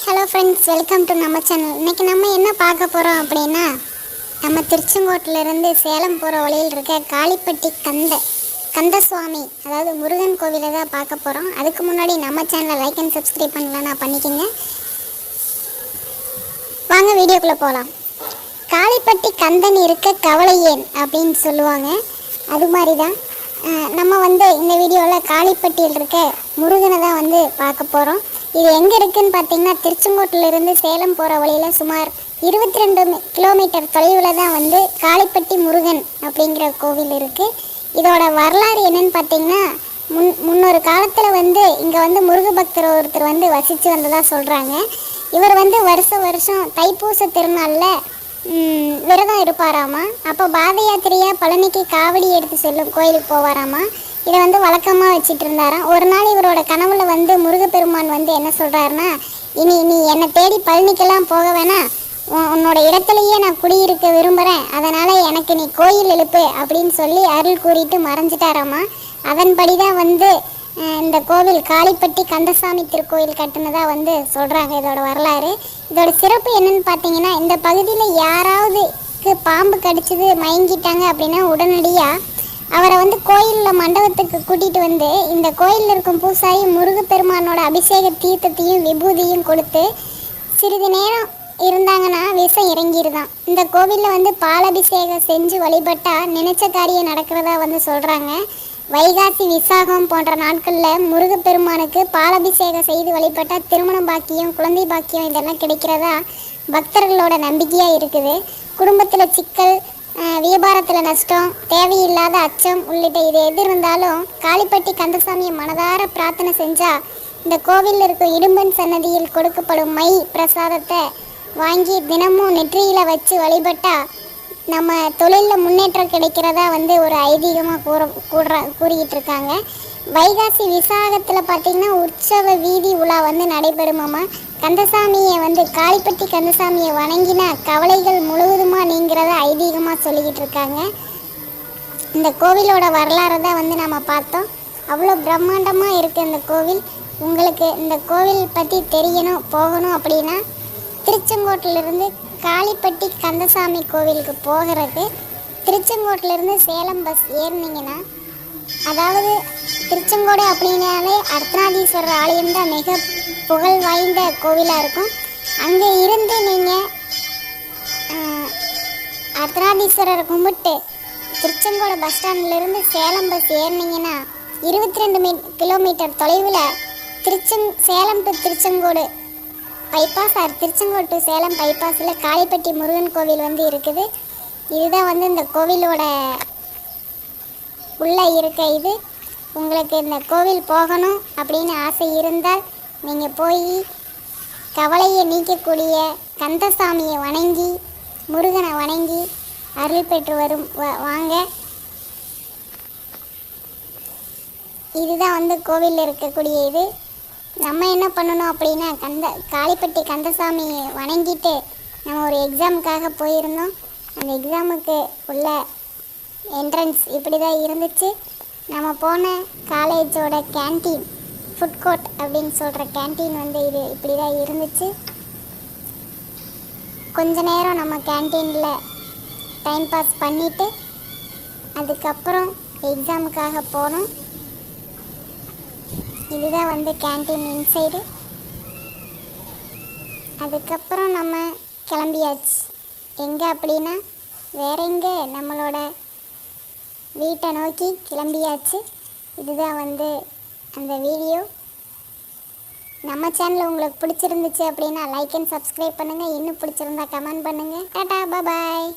Hello friends, welcome to நம்ம channel. இன்றைக்கி நம்ம என்ன பார்க்க போகிறோம் அப்படின்னா, நம்ம திருச்செங்கோட்டிலேருந்து சேலம் போகிற வழியில் இருக்க காளிப்பட்டி கந்தசுவாமி, அதாவது முருகன் கோவிலை தான் பார்க்க போகிறோம். அதுக்கு முன்னாடி நம்ம சேனலை லைக் அண்ட் சப்ஸ்கிரைப் பண்ணலன்னா பண்ணிக்கோங்க. வாங்க வீடியோக்குள்ளே போகலாம். காளிப்பட்டி கந்தன் இருக்க கவலை ஏன் அப்படின்னு சொல்லுவாங்க. அது மாதிரி தான் நம்ம இந்த வீடியோவில் காளிப்பட்டியில் இருக்க முருகனை தான் பார்க்க போகிறோம். இது எங்கே இருக்குதுன்னு பார்த்தீங்கன்னா, திருச்செங்கோட்டிலிருந்து சேலம் போகிற வழியில் சுமார் 22 கிலோமீட்டர் தொலைவில் தான் காளிப்பட்டி முருகன் அப்படிங்கிற கோவில் இருக்குது. இதோட வரலாறு என்னன்னு பார்த்தீங்கன்னா, முன்னொரு காலத்தில் இங்கே முருக பக்தர் ஒருத்தர் வசித்து வந்ததாக சொல்கிறாங்க. இவர் வருஷம் தைப்பூச திருநாளில் விரதம் இருப்பாராமா. அப்போ பாத யாத்திரையாக பழனிக்கு காவடி எடுத்து செல்லும் கோயிலுக்கு போவாராமா. இதை வழக்கமாக வச்சுட்டு இருந்தாராம். ஒரு நாள் இவரோட கனவுல முருகப்பெருமான் என்ன சொல்கிறாருன்னா, இனி என்னை தேடி பழனிக்கெல்லாம் போக வேணாம், உன்னோட இடத்துலையே நான் குடியிருக்க விரும்புகிறேன், அதனால் எனக்கு நீ கோயில் எழுப்பு அப்படின்னு சொல்லி அருள் கூறிட்டு மறைஞ்சிட்டாராமா. அதன்படி தான் இந்த கோவில் காளிப்பட்டி கந்தசாமி திருக்கோயில் கட்டினதாக சொல்கிறாங்க. இதோட வரலாறு, இதோட சிறப்பு என்னன்னு பார்த்தீங்கன்னா, இந்த பகுதியில் யாராவதுக்கு பாம்பு கடிச்சது மயங்கிட்டாங்க அப்படின்னா உடனடியாக அவரை கோயிலில் மண்டபத்துக்கு கூட்டிகிட்டு இந்த கோயிலில் இருக்கும் பூசாரி முருகப்பெருமானோட அபிஷேக தீர்த்தத்தையும் விபூதியும் கொடுத்து சிறிது நேரம் இருந்தாங்கன்னா விஷம் இறங்கிடுதான். இந்த கோவிலில் பாலபிஷேகம் செஞ்சு வழிபட்டால் நினைச்ச காரியம் நடக்கிறதா சொல்கிறாங்க. வைகாசி விசாகம் போன்ற நாட்களில் முருகப்பெருமானுக்கு பாலபிஷேகம் செய்து வழிபட்டால் திருமண பாக்கியம், குழந்தை பாக்கியம் இதெல்லாம் கிடைக்கிறதா பக்தர்களோட நம்பிக்கையாக இருக்குது. குடும்பத்தில் சிக்கல், வியாபாரத்தில் நஷ்டம், தேவையில்லாத அச்சம் உள்ளிட்ட இது எது இருந்தாலும் காளிப்பட்டி கந்தசாமியை மனதார பிரார்த்தனை செஞ்சால் இந்த கோவிலில் இருக்கும் இடும்பன் சன்னதியில் கொடுக்கப்படும் மை பிரசாதத்தை வாங்கி தினமும் நெற்றியில் வச்சு வழிபட்டால் நம்ம தொழிலில் முன்னேற்றம் கிடைக்கிறதா ஒரு ஐதீகமாக கூறிக்கிட்டு இருக்காங்க. வைகாசி விசாகத்தில் பார்த்திங்கன்னா உற்சவ வீதி உலா நடைபெறுமாமா. கந்தசாமியை காளிப்பட்டி கந்தசாமியை வணங்கினா கவலைகள் முழுவதுமாக நீங்கிறத ஐதீகமாக சொல்லிக்கிட்டு இருக்காங்க. இந்த கோவிலோட வரலாறு தான் நம்ம பார்த்தோம். அவ்வளோ பிரம்மாண்டமாக இருக்குது இந்த கோவில். உங்களுக்கு இந்த கோவில் பற்றி தெரியணும், போகணும் அப்படின்னா திருச்செங்கோட்டிலிருந்து காளிப்பட்டி கந்தசாமி கோவிலுக்கு போகிறது திருச்செங்கோட்டிலிருந்து சேலம் பஸ் ஏறினீங்கன்னா, அதாவது திருச்செங்கோடு அப்படின்னாலே அர்த்தநாதீஸ்வரர் ஆலயம் தான் மிக புகழ் வாய்ந்த கோவிலாக இருக்கும். அங்கே இருந்து நீங்கள் அர்த்தநாதீஸ்வரரை கும்பிட்டு திருச்செங்கோடு பஸ் ஸ்டாண்ட்லேருந்து சேலம் பஸ் ஏறினீங்கன்னா 22 கிலோமீட்டர் தொலைவில் Salem to Tiruchengode bypass Tiruchengode to Salem பைபாஸில் காளிப்பட்டி முருகன் கோவில் இருக்குது. இதுதான் இந்த கோவிலோட உள்ளே இருக்க இது. உங்களுக்கு இந்த கோவில் போகணும் அப்படின்னு ஆசை இருந்தால் நீங்கள் போய் கவலையை நீக்கக்கூடிய கந்தசாமியை வணங்கி முருகனை வணங்கி அருள் பெற்று வாங்க. இதுதான் கோவிலில் இருக்கக்கூடிய இது. நம்ம என்ன பண்ணணும் அப்படின்னா, காளிப்பட்டி கந்தசாமியை வணங்கிட்டு நம்ம ஒரு எக்ஸாமுக்காக போயிருந்தோம். அந்த எக்ஸாமுக்கு உள்ள என்ட்ரன்ஸ் இப்படி தான் இருந்துச்சு. நம்ம போன காலேஜோட கேன்டீன், ஃபுட் கோர்ட் அப்படின்னு சொல்கிற கேன்டீன் இது இப்படி தான் இருந்துச்சு. கொஞ்ச நேரம் நம்ம கேன்டீனில் டைம் பாஸ் பண்ணிவிட்டு அதுக்கப்புறம் எக்ஸாமுக்காக போனோம். இதுதான் கேன்டீன் இன்சைடு. அதுக்கப்புறம் நம்ம கிளம்பியாச்சு. எங்கே அப்படின்னா வேற எங்கே, நம்மளோட வீட்டை நோக்கி கிளம்பியாச்சு. இதுதான் அந்த வீடியோ. நம்ம சேனல் உங்களுக்கு பிடிச்சிருந்துச்சு அப்படின்னா லைக் அண்ட் சப்ஸ்கிரைப் பண்ணுங்கள். இன்னும் பிடிச்சிருந்தா கமெண்ட் பண்ணுங்கள். டாடா, பாய்.